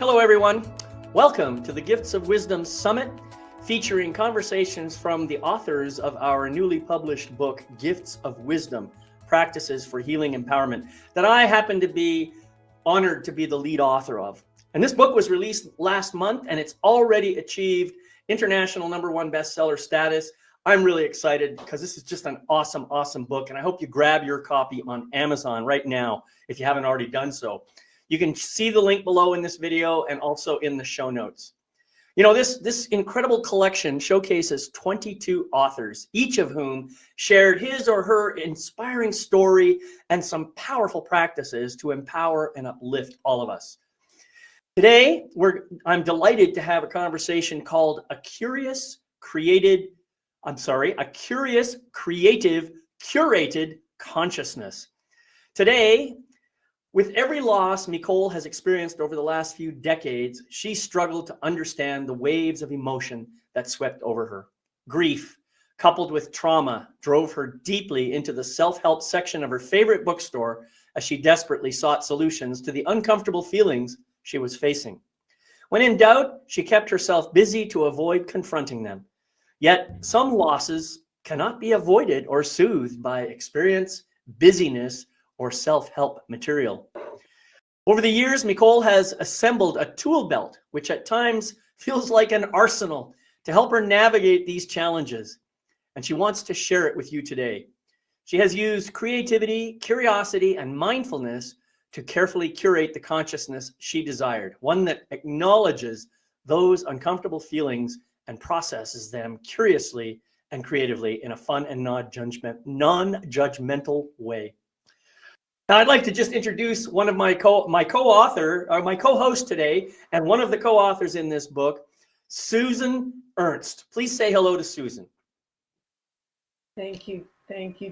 Hello, everyone. Welcome to the Gifts of Wisdom Summit, featuring conversations from the authors of our newly published book, Gifts of Wisdom, Practices for Healing Empowerment, that I happen to be honored to be the lead author of. And this book was released last month, and it's already achieved international #1 bestseller status. I'm really excited because this is just an awesome, awesome book, and I hope you grab your copy on Amazon right now if you haven't already done so. You can see the link below in this video and also in the show notes. You know, this incredible collection showcases 22 authors, each of whom shared his or her inspiring story and some powerful practices to empower and uplift all of us. Today, I'm delighted to have a conversation called A Curious, Creative, Curated Consciousness. Today, with every loss Michol has experienced over the last few decades, she struggled to understand the waves of emotion that swept over her. Grief, coupled with trauma, drove her deeply into the self-help section of her favorite bookstore as she desperately sought solutions to the uncomfortable feelings she was facing. When in doubt, she kept herself busy to avoid confronting them. Yet some losses cannot be avoided or soothed by experience, busyness, or self-help material. Over the years, Michol has assembled a tool belt, which at times feels like an arsenal to help her navigate these challenges. And she wants to share it with you today. She has used creativity, curiosity, and mindfulness to carefully curate the consciousness she desired, one that acknowledges those uncomfortable feelings and processes them curiously and creatively in a fun and non-judgmental way. Now, I'd like to just introduce one of my co-host today, and one of the co-authors in this book, Susan Ernst. Please say hello to Susan. Thank you,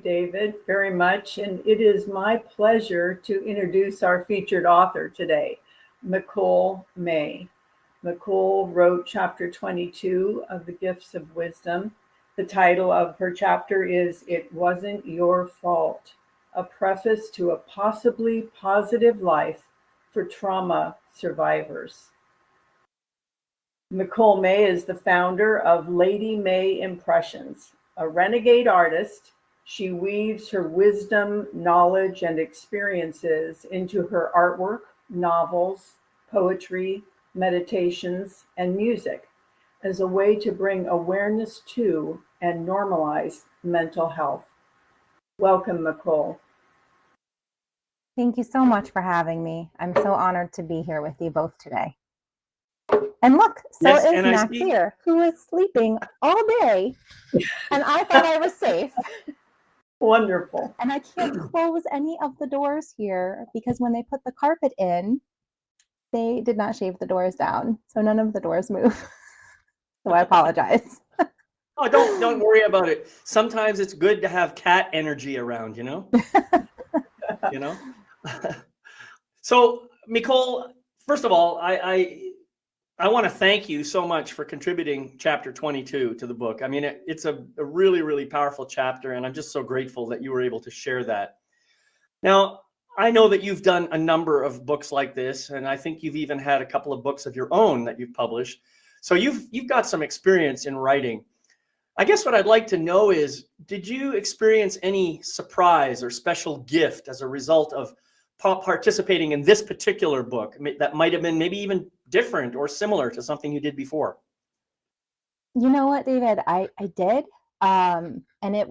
David, very much. And it is my pleasure to introduce our featured author today, Michol Mae. Michol wrote chapter 22 of the Gifts of Wisdom. The title of her chapter is It Wasn't Your Fault, a preface to a possibly positive life for trauma survivors. Michol Mae is the founder of Lady Mae Impressions. A renegade artist, she weaves her wisdom, knowledge, and experiences into her artwork, novels, poetry, meditations, and music as a way to bring awareness to and normalize mental health. Welcome, Michol. Thank you so much for having me. I'm so honored to be here with you both today. And look, so is Mac here, who is sleeping all day, and I thought I was safe. Wonderful. And I can't close any of the doors here because when they put the carpet in, they did not shave the doors down, so none of the doors move. So I apologize. Oh, don't worry about it. Sometimes it's good to have cat energy around, you know? You know? So, Michol, first of all, I want to thank you so much for contributing chapter 22 to the book. I mean, it's a really, really powerful chapter, and I'm just so grateful that you were able to share that. Now, I know that you've done a number of books like this, and I think you've even had a couple of books of your own that you've published. So you've got some experience in writing. I guess what I'd like to know is, did you experience any surprise or special gift as a result of participating in this particular book that might have been maybe even different or similar to something you did before? You know what, David? I did. And I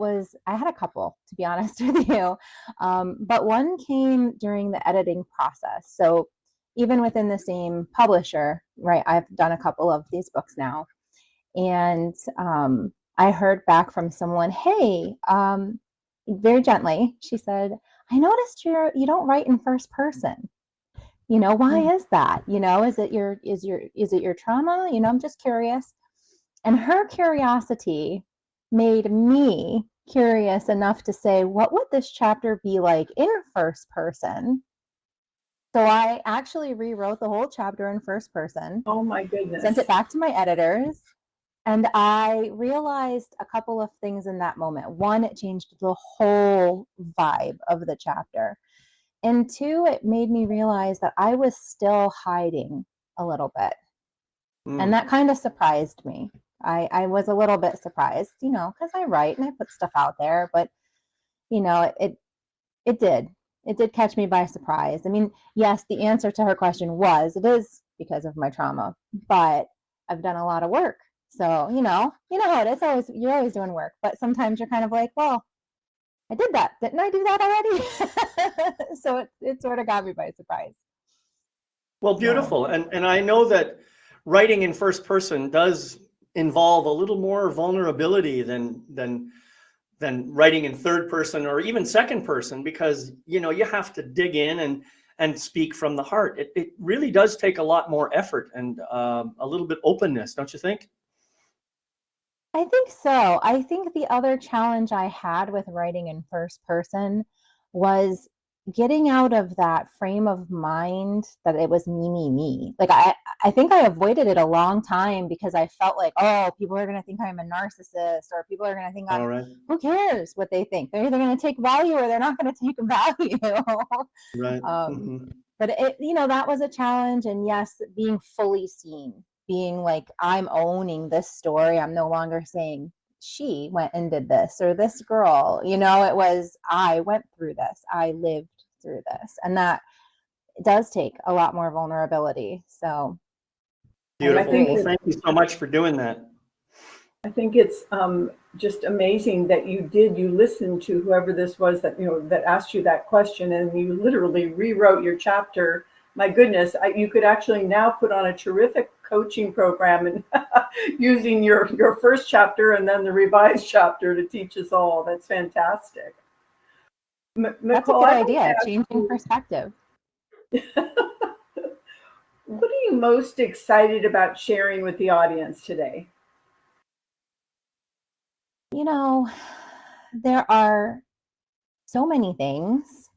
had a couple, to be honest with you. But one came during the editing process. So even within the same publisher, right, I've done a couple of these books now. And I heard back from someone, hey, very gently, she said, I noticed you don't write in first person. You know, why is that? You know, is it your trauma? You know, I'm just curious. And her curiosity made me curious enough to say, what would this chapter be like in first person? So I actually rewrote the whole chapter in first person. Oh my goodness. Sent it back to my editors. And I realized a couple of things in that moment. One, it changed the whole vibe of the chapter. And two, it made me realize that I was still hiding a little bit. Mm. And that kind of surprised me. I was a little bit surprised, you know, because I write and I put stuff out there, but you know, it did catch me by surprise. I mean, yes, the answer to her question was it is because of my trauma, but I've done a lot of work. So, you know how it is. Always you're always doing work, but sometimes you're kind of like, well, I did that. Didn't I do that already? So it sort of got me by surprise. Well, beautiful. And I know that writing in first person does involve a little more vulnerability than writing in third person or even second person, because you know you have to dig in and speak from the heart. It really does take a lot more effort and a little bit openness, don't you think? I think so. I think the other challenge I had with writing in first person was getting out of that frame of mind that it was me. Like I think I avoided it a long time because I felt like, oh, people are going to think I'm a narcissist, or people are going to think All right. who cares what they think? They're either going to take value or they're not going to take value. Right. But that was a challenge. And yes, being fully seen, being like, I'm owning this story. I'm no longer saying she went and did this or this girl, it was, I went through this, I lived through this, and that does take a lot more vulnerability. So beautiful. Well, thank you so much for doing that. I think it's just amazing that you listened to whoever this was that that asked you that question, and you literally rewrote your chapter. My goodness, you could actually now put on a terrific coaching program and using your first chapter and then the revised chapter to teach us all. That's fantastic. That's a good idea, changing perspective. What are you most excited about sharing with the audience today? There are so many things.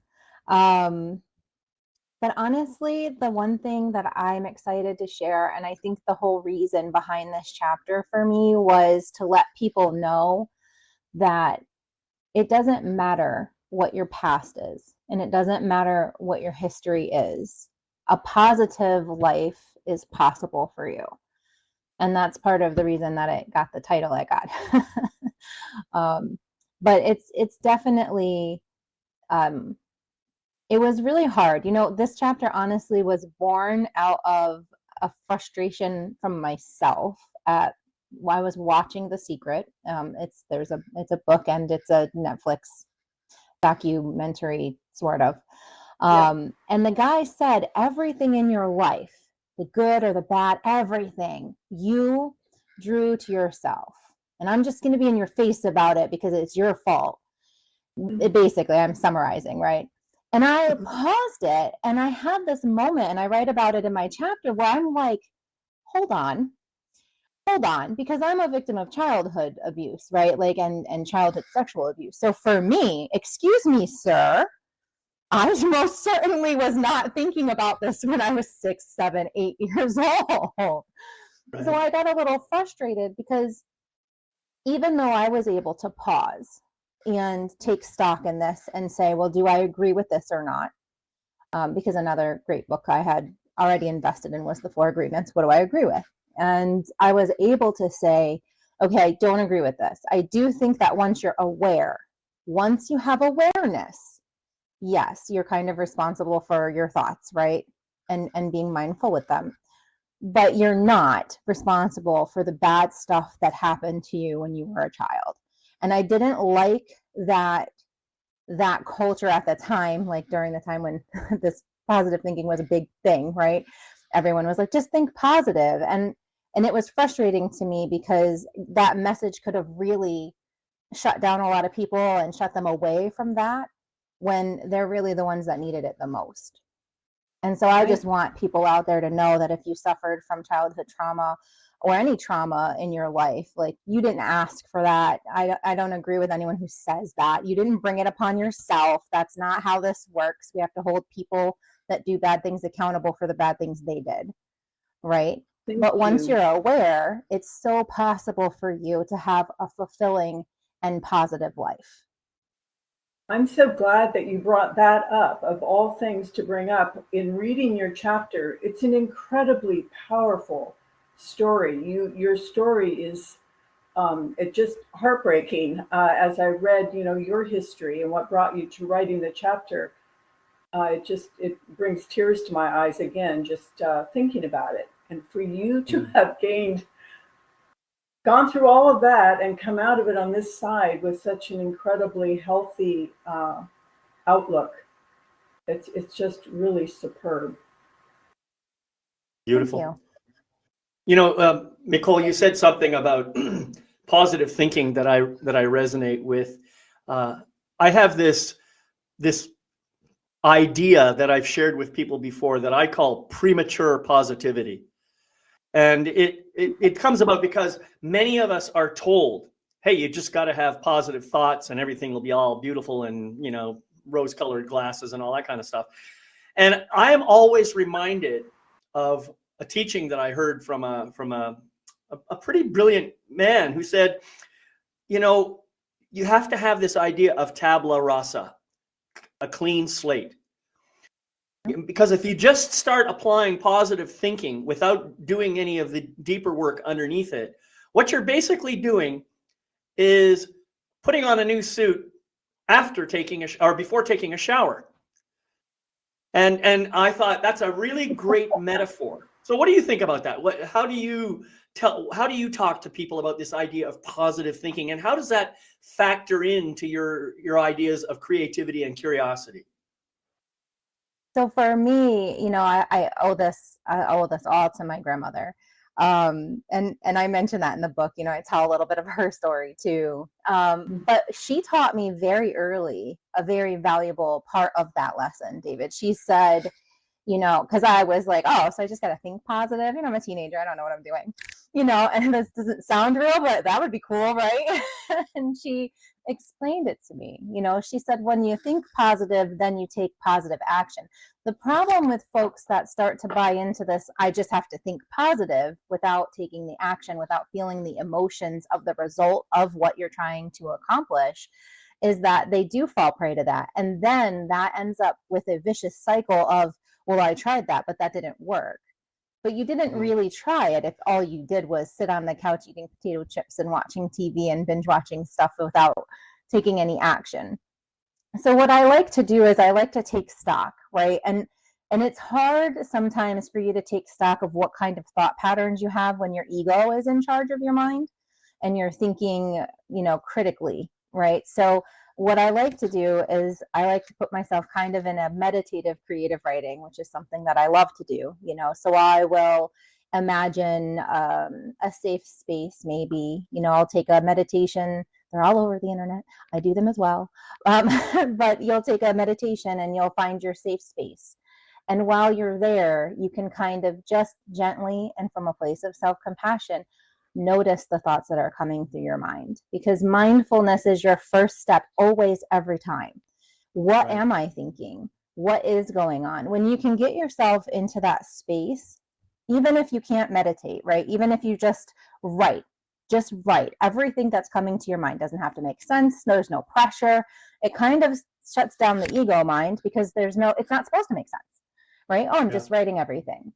But honestly, the one thing that I'm excited to share, and I think the whole reason behind this chapter for me, was to let people know that it doesn't matter what your past is, and it doesn't matter what your history is. A positive life is possible for you. And that's part of the reason that it got the title it got. But it's definitely, it was really hard. This chapter honestly was born out of a frustration from myself I was watching The Secret. It's a book and it's a Netflix documentary, sort of. And the guy said, everything in your life, the good or the bad, everything you drew to yourself. And I'm just going to be in your face about it because it's your fault. Basically, I'm summarizing, right? And I paused it and I had this moment, and I write about it in my chapter, where I'm like, hold on, because I'm a victim of childhood abuse, right? Like, and childhood sexual abuse. So for me, excuse me, sir, I most certainly was not thinking about this when I was 6, 7, 8 years old. Right. So I got a little frustrated because even though I was able to pause and take stock in this and say, well, do I agree with this or not? Because another great book I had already invested in was The 4 Agreements. What do I agree with? And I was able to say, okay, I don't agree with this. I do think that once you're aware, once you have awareness, yes, you're kind of responsible for your thoughts, right? And being mindful with them. But you're not responsible for the bad stuff that happened to you when you were a child. And I didn't like that culture at the time, like during the time when this positive thinking was a big thing, right? Everyone was like, just think positive. And it was frustrating to me because that message could have really shut down a lot of people and shut them away from that when they're really the ones that needed it the most. And so I just want people out there to know that if you suffered from childhood trauma or any trauma in your life, like, you didn't ask for that. I don't agree with anyone who says that. You didn't bring it upon yourself. That's not how this works. We have to hold people that do bad things accountable for the bad things they did, right? But once you're aware, it's so possible for you to have a fulfilling and positive life. I'm so glad that you brought that up, of all things to bring up. In reading your chapter, it's an incredibly powerful story. Your story is it just heartbreaking. As I read, your history and what brought you to writing the chapter, it brings tears to my eyes again, just thinking about it. And for you to have gone through all of that and come out of it on this side with such an incredibly healthy outlook, it's just really superb. Beautiful. Michol, you said something about positive thinking that I resonate with. I have this idea that I've shared with people before that I call premature positivity. And it comes about because many of us are told, hey, you just got to have positive thoughts and everything will be all beautiful and, rose-colored glasses and all that kind of stuff. And I am always reminded of a teaching that I heard from a pretty brilliant man who said, you have to have this idea of tabula rasa, a clean slate. Because if you just start applying positive thinking without doing any of the deeper work underneath it, what you're basically doing is putting on a new suit after taking or before taking a shower. And I thought that's a really great metaphor. So what do you think about that? How do you talk to people about this idea of positive thinking, and how does that factor into your ideas of creativity and curiosity? So for me, I owe this all to my grandmother. And I mentioned that in the book, I tell a little bit of her story too. But she taught me very early a very valuable part of that lesson, David. She said, because I was like, oh, so I just got to think positive. I'm a teenager. I don't know what I'm doing, and this doesn't sound real, but that would be cool, right? And she explained it to me. She said, when you think positive, then you take positive action. The problem with folks that start to buy into this, I just have to think positive without taking the action, without feeling the emotions of the result of what you're trying to accomplish, is that they do fall prey to that. And then that ends up with a vicious cycle of, well, I tried that, but that didn't work. But you didn't really try it if all you did was sit on the couch eating potato chips and watching TV and binge watching stuff without taking any action. So what I like to do is I like to take stock, right? And it's hard sometimes for you to take stock of what kind of thought patterns you have when your ego is in charge of your mind and you're thinking, critically, right? So what I like to do is I like to put myself kind of in a meditative creative writing, which is something that I love to do, so I will imagine a safe space, maybe, I'll take a meditation. They're all over the internet. I do them as well. But you'll take a meditation and you'll find your safe space. And while you're there, you can kind of just gently and from a place of self-compassion, notice the thoughts that are coming through your mind, because mindfulness is your first step always, every time. What right. Am I thinking? What is going on? When you can get yourself into that space, even if you can't meditate, right? Even if you just write everything that's coming to your mind. Doesn't have to make sense. There's no pressure. It kind of shuts down the ego mind because it's not supposed to make sense, right? Oh, I'm just writing everything.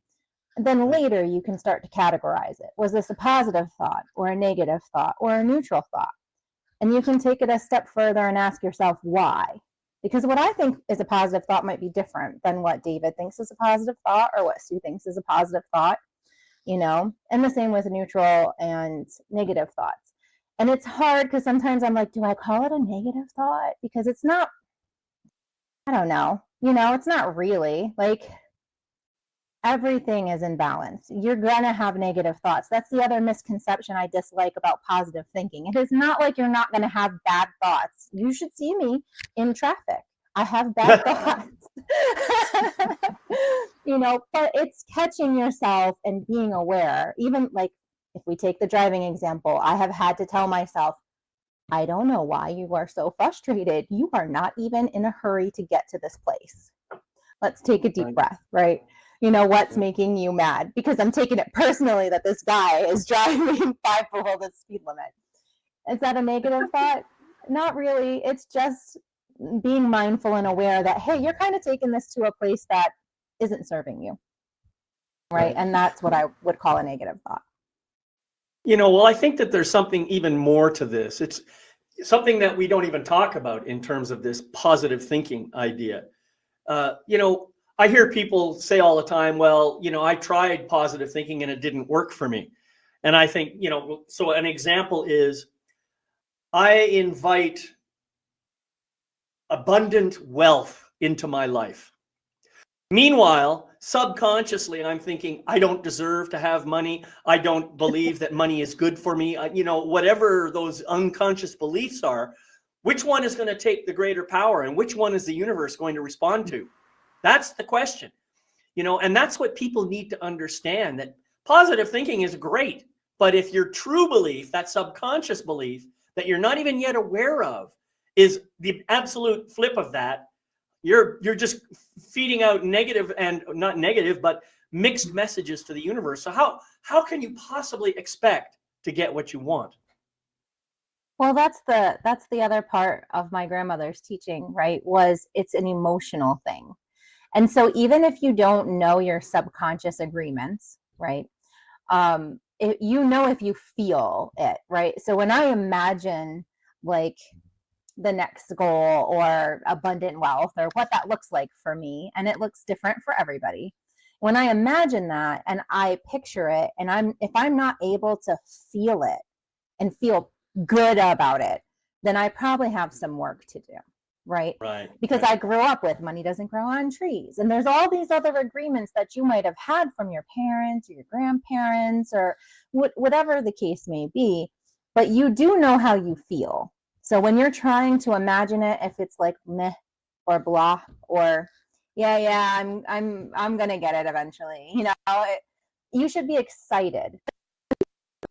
And then later you can start to categorize it. Was this a positive thought or a negative thought or a neutral thought? And you can take it a step further and ask yourself why. Because what I think is a positive thought might be different than what David thinks is a positive thought or what Sue thinks is a positive thought, and the same with neutral and negative thoughts. And it's hard because sometimes I'm like, do I call it a negative thought? Because it's not, I don't know, it's not really. Like, everything is in balance. You're gonna have negative thoughts. That's the other misconception I dislike about positive thinking. It is not like you're not gonna have bad thoughts. You should see me in traffic. I have bad thoughts. But it's catching yourself and being aware. Even like if we take the driving example, I have had to tell myself, I don't know why you are so frustrated. You are not even in a hurry to get to this place. Let's take a deep breath, right? What's making you mad? Because I'm taking it personally that this guy is driving 5 below the speed limit. Is that a negative thought? Not really. It's just being mindful and aware that, hey, you're kind of taking this to a place that isn't serving you. Right. And that's what I would call a negative thought. Well, I think that there's something even more to this. It's something that we don't even talk about in terms of this positive thinking idea. I hear people say all the time, well, I tried positive thinking and it didn't work for me. And I think, so an example is I invite abundant wealth into my life. Meanwhile, subconsciously, I'm thinking, I don't deserve to have money. I don't believe that money is good for me. Whatever those unconscious beliefs are, which one is going to take the greater power and which one is the universe going to respond to? That's the question, and that's what people need to understand, that positive thinking is great. But if your true belief, that subconscious belief that you're not even yet aware of, is the absolute flip of that, you're just feeding out negative, and not negative, but mixed messages to the universe. So how can you possibly expect to get what you want? Well, that's the other part of my grandmother's teaching, right? Was it's an emotional thing. And so even if you don't know your subconscious agreements, right? If you feel it, right? So when I imagine like the next goal or abundant wealth or what that looks like for me, and it looks different for everybody. When I imagine that and I picture it, and if I'm not able to feel it and feel good about it, then I probably have some work to do. Right? Because I grew up with money doesn't grow on trees. And there's all these other agreements that you might have had from your parents or your grandparents or whatever the case may be. But you do know how you feel. So when you're trying to imagine it, if it's like meh or blah or I'm gonna get it eventually, you should be excited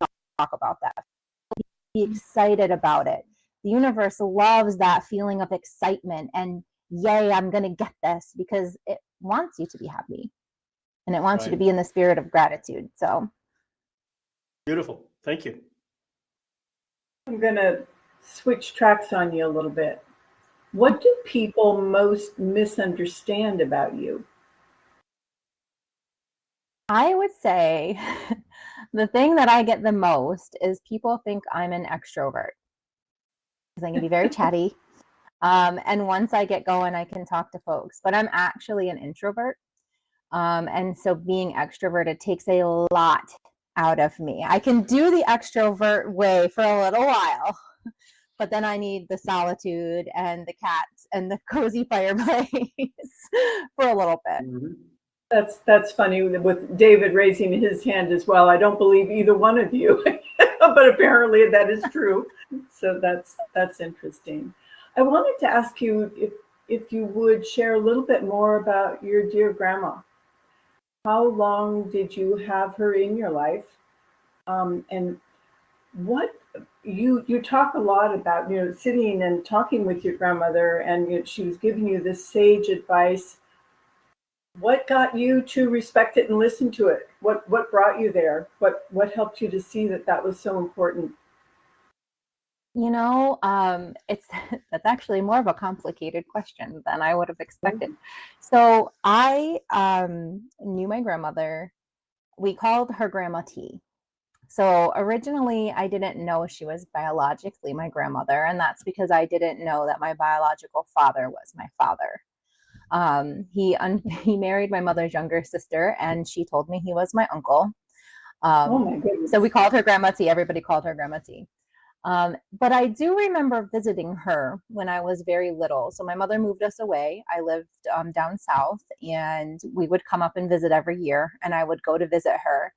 to talk about that. Be excited about it. The universe loves that feeling of excitement and yay, I'm going to get this, because it wants you to be happy and it wants you to be in the spirit of gratitude. So beautiful. Thank you. I'm going to switch tracks on you a little bit. What do people most misunderstand about you? I would say the thing that I get the most is people think I'm an extrovert. Because I can be very chatty. And once I get going, I can talk to folks. But I'm actually an introvert. And so being extroverted takes a lot out of me. I can do the extrovert way for a little while, but then I need the solitude and the cats and the cozy fireplace for a little bit. Mm-hmm. That's funny with David raising his hand as well. I don't believe either one of you, but apparently that is true. So that's interesting. I wanted to ask you if you would share a little bit more about your dear grandma. How long did you have her in your life? And what you talk a lot about, sitting and talking with your grandmother, and she was giving you this sage advice. What got you to respect it and listen to it? What brought you there? What helped you to see that was so important? That's actually more of a complicated question than I would have expected. So I knew my grandmother. We called her Grandma T. So originally I didn't know she was biologically my grandmother, and that's because I didn't know that my biological father was my father. He married my mother's younger sister, and she told me he was my uncle. Oh my goodness. So we called her Grandma T. Everybody called her Grandma T. But I do remember visiting her when I was very little. So my mother moved us away. I lived down south, and we would come up and visit every year, and I would go to visit her.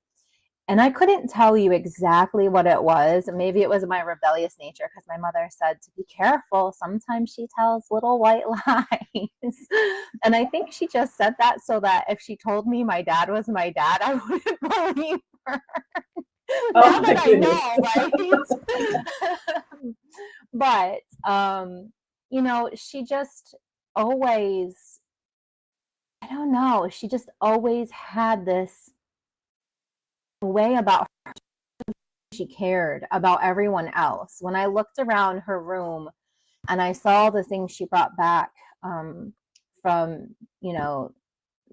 And I couldn't tell you exactly what it was. Maybe it was my rebellious nature, because my mother said to be careful. Sometimes she tells little white lies. And I think she just said that so that if she told me my dad was my dad, I wouldn't believe her. Now that I know, right? But, she just always, I don't know, she just always had this way about her. She cared about everyone else. When I looked around her room, And I saw the things she brought back from,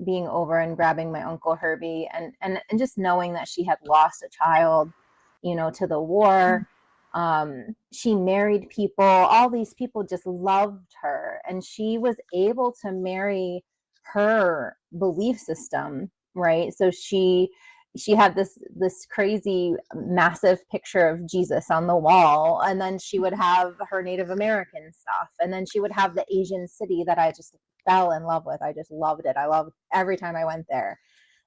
being over and grabbing my Uncle Herbie, and just knowing that she had lost a child, to the war. She married people. All these people just loved her, and she was able to marry her belief system, right? So she had this crazy massive picture of Jesus on the wall, and then she would have her Native American stuff, and then she would have the Asian city that I just fell in love with. I just loved it. I loved every time I went there.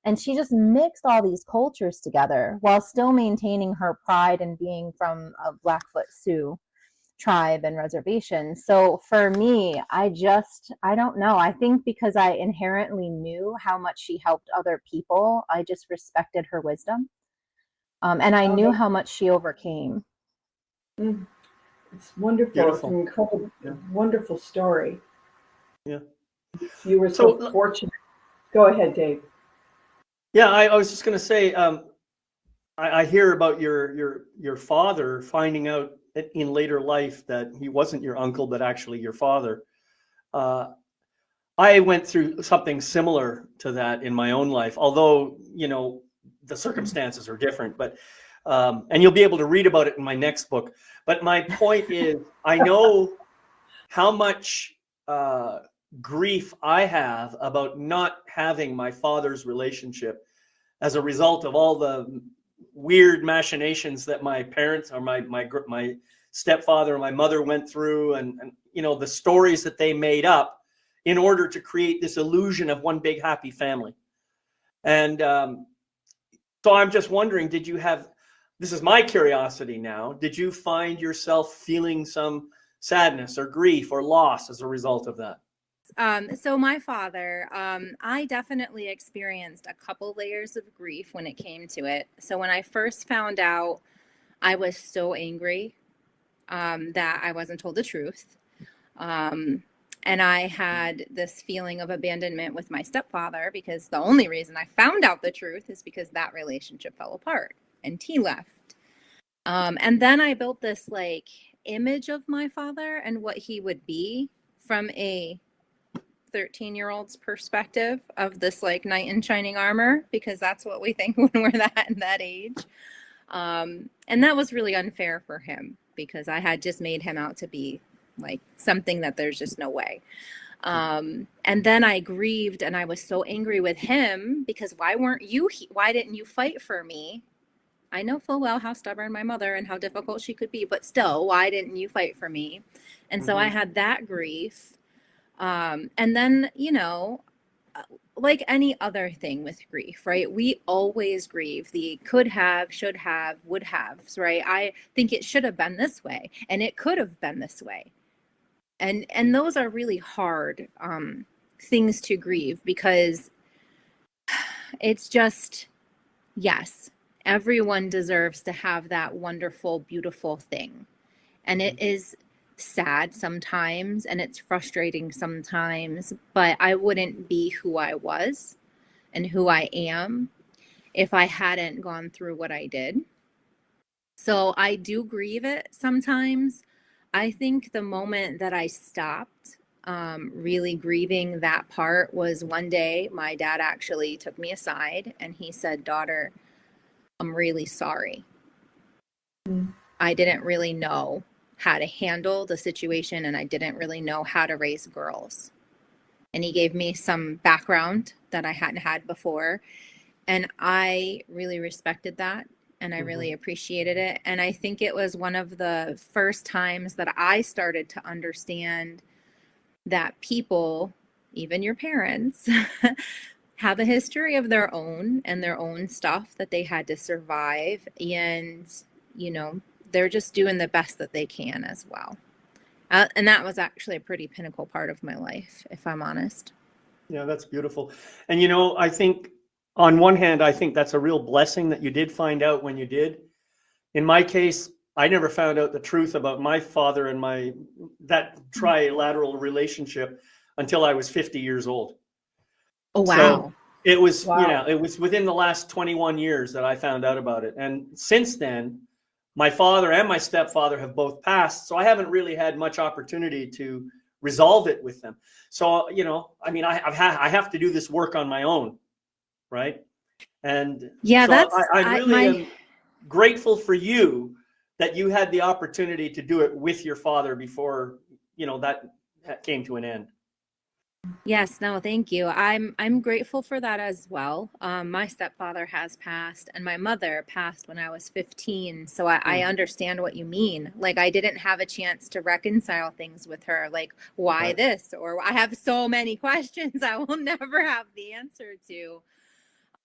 And she just mixed all these cultures together while still maintaining her pride and being from a Blackfoot Sioux tribe and reservation. So for me, I don't know. I think because I inherently knew how much she helped other people, I just respected her wisdom. And I knew how much she overcame. It's wonderful. Beautiful. It's an incredible, wonderful story. Yeah. You were so fortunate. Go ahead, Dave. Yeah, I was just going to say, I hear about your father finding out in later life that he wasn't your uncle, but actually your father. I went through something similar to that in my own life, although, the circumstances are different, but, and you'll be able to read about it in my next book. But my point is, I know how much grief I have about not having my father's relationship as a result of all the weird machinations that my parents or my stepfather and my mother went through, and the stories that they made up in order to create this illusion of one big happy family. And so I'm just wondering, this is my curiosity now, did you find yourself feeling some sadness or grief or loss as a result of that? So my father, I definitely experienced a couple layers of grief when it came to it. So when I first found out, I was so angry that I wasn't told the truth. And I had this feeling of abandonment with my stepfather, because the only reason I found out the truth is because that relationship fell apart and he left. And then I built this image of my father and what he would be from a 13-year-old's perspective of this knight in shining armor, because that's what we think when we're that age. And that was really unfair for him, because I had just made him out to be something that there's just no way. And then I grieved, and I was so angry with him because why didn't you fight for me? I know full well how stubborn my mother and how difficult she could be, but still, why didn't you fight for me? And so I had that grief. And then, like any other thing with grief, right? We always grieve the could have, should have, would haves, right? I think it should have been this way, and it could have been this way. And those are really hard things to grieve, because it's just, yes, everyone deserves to have that wonderful, beautiful thing. And it is sad sometimes, and it's frustrating sometimes, but I wouldn't be who I was and who I am if I hadn't gone through what I did. So I do grieve it sometimes. I think the moment that I stopped really grieving that part was one day my dad actually took me aside and he said, "Daughter, I'm really sorry. I didn't really know how to handle the situation, and I didn't really know how to raise girls." And he gave me some background that I hadn't had before. And I really respected that, and I really appreciated it. And I think it was one of the first times that I started to understand that people, even your parents, have a history of their own and their own stuff that they had to survive. And, they're just doing the best that they can as well. And that was actually a pretty pinnacle part of my life, if I'm honest. Yeah, that's beautiful. And, I think on one hand, I think that's a real blessing that you did find out when you did. In my case, I never found out the truth about my father and that trilateral relationship until I was 50 years old. Oh, wow. So it was, it was within the last 21 years that I found out about it. And since then, my father and my stepfather have both passed, so I haven't really had much opportunity to resolve it with them. So, you know, I mean, I have to do this work on my own, right? And Yeah, so that's I really am grateful for you that you had the opportunity to do it with your father before, you know, that came to an end. Yes, no, thank you. I'm grateful for that as well. My stepfather has passed, and my mother passed when I was 15. So I understand what you mean. Like, I didn't have a chance to reconcile things with her. Like, why Right. this? Or I have so many questions I will never have the answer to.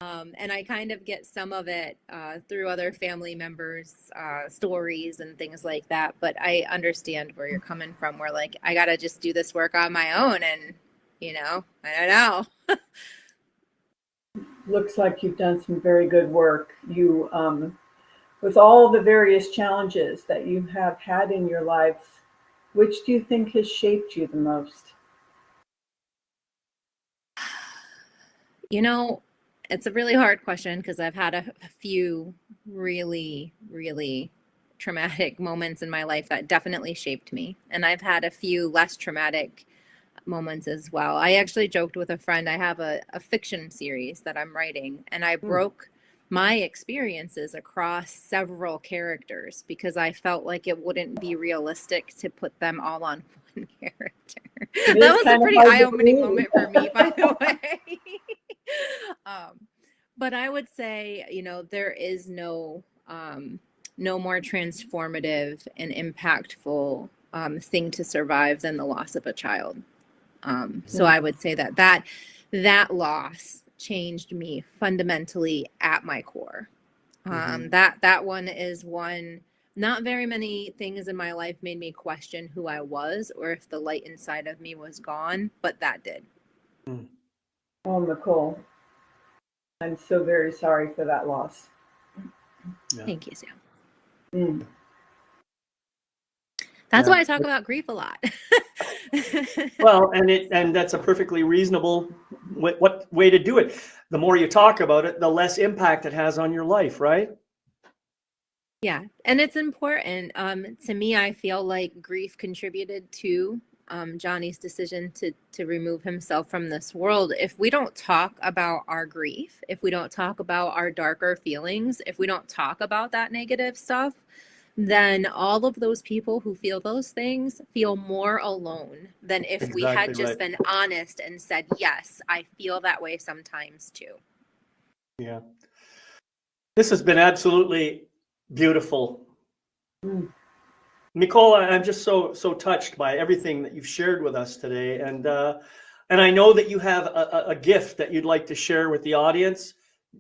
And I kind of get some of it through other family members' stories and things like that. But I understand where you're coming from, where like, I got to just do this work on my own. And, you know, I don't know. Looks like you've done some very good work. You, with all the various challenges that you have had in your life, which do you think has shaped you the most? You know, it's a really hard question because I've had a few really, really traumatic moments in my life that definitely shaped me. And I've had a few less traumatic moments as well. I actually joked with a friend, I have a fiction series that I'm writing, and I broke my experiences across several characters because I felt like it wouldn't be realistic to put them all on one character. That was a pretty eye-opening moment for me, by the way. But I would say, you know, there is no more transformative and impactful thing to survive than the loss of a child. So I would say that loss changed me fundamentally at my core. That one is one. Not very many things in my life made me question who I was or if the light inside of me was gone, but that did. Oh, Michol, I'm so very sorry for that loss. Yeah. Thank you, Sue. Mm. That's why I talk about grief a lot. Well, and that's a perfectly reasonable what way to do it. The more you talk about it, the less impact it has on your life, right? Yeah, and it's important. To me, I feel like grief contributed to Johnny's decision to remove himself from this world. If we don't talk about our grief, if we don't talk about our darker feelings, if we don't talk about that negative stuff, then all of those people who feel those things feel more alone than if we had just been honest and said, yes, I feel that way sometimes too. Yeah. This has been absolutely beautiful. Michol, I'm just so touched by everything that you've shared with us today. And I know that you have a gift that you'd like to share with the audience.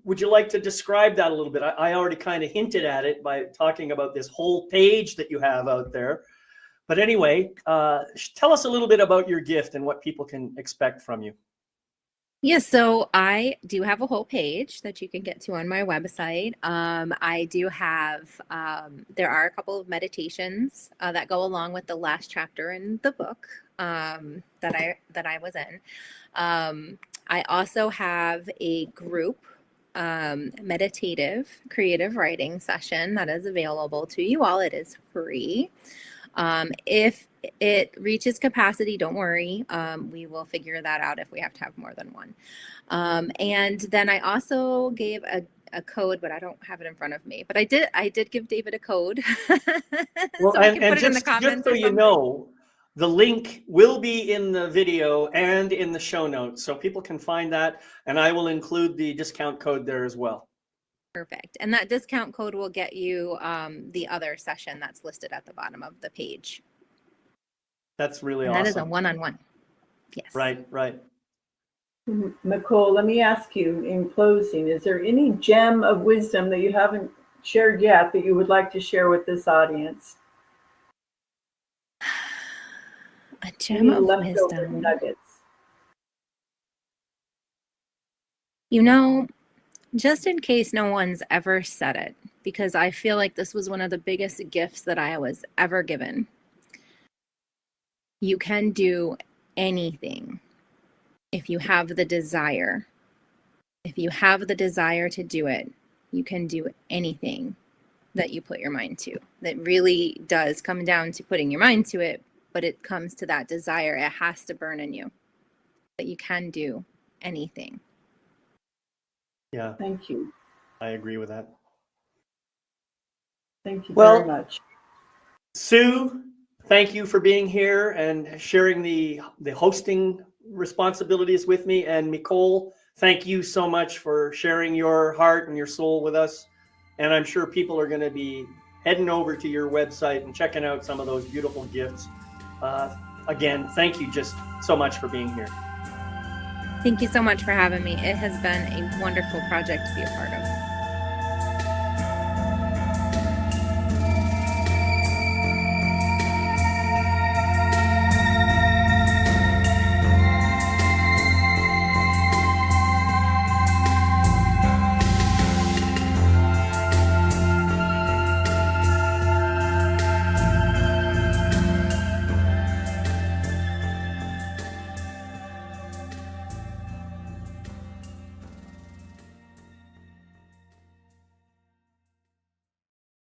Would you like to describe that a little bit? I already kind of hinted at it by talking about this whole page that you have out there. But anyway, tell us a little bit about your gift and what people can expect from you. Yeah, so I do have a whole page that you can get to on my website. I do have, there are a couple of meditations that go along with the last chapter in the book that I was in. I also have a group meditative creative writing session that is available to you all. It is free. If it reaches capacity, don't worry. We will figure that out if we have to have more than one. And then I also gave a code, but I don't have it in front of me. But I did give David a code. Well, so I can put it in the comments. Just so you know, the link will be in the video and in the show notes, so people can find that, and I will include the discount code there as well. Perfect. And that discount code will get you the other session that's listed at the bottom of the page. That's really and awesome. That is a one-on-one. Yes. Right. Michol, let me ask you in closing, is there any gem of wisdom that you haven't shared yet that you would like to share with this audience? A gem of leftover wisdom. Nuggets. You know, just in case no one's ever said it, because I feel like this was one of the biggest gifts that I was ever given. You can do anything if you have the desire. If you have the desire to do it, you can do anything. that you put your mind to. That really does come down to putting your mind to it, but it comes to that desire. It has to burn in you that you can do anything. Yeah, Thank you. I agree with that. Thank you Well, very much. Sue, thank you for being here and sharing the hosting responsibilities with me. And Michol, thank you so much for sharing your heart and your soul with us. And I'm sure people are going to be heading over to your website and checking out some of those beautiful gifts. Again, thank you just so much for being here. Thank you so much for having me. It has been a wonderful project to be a part of.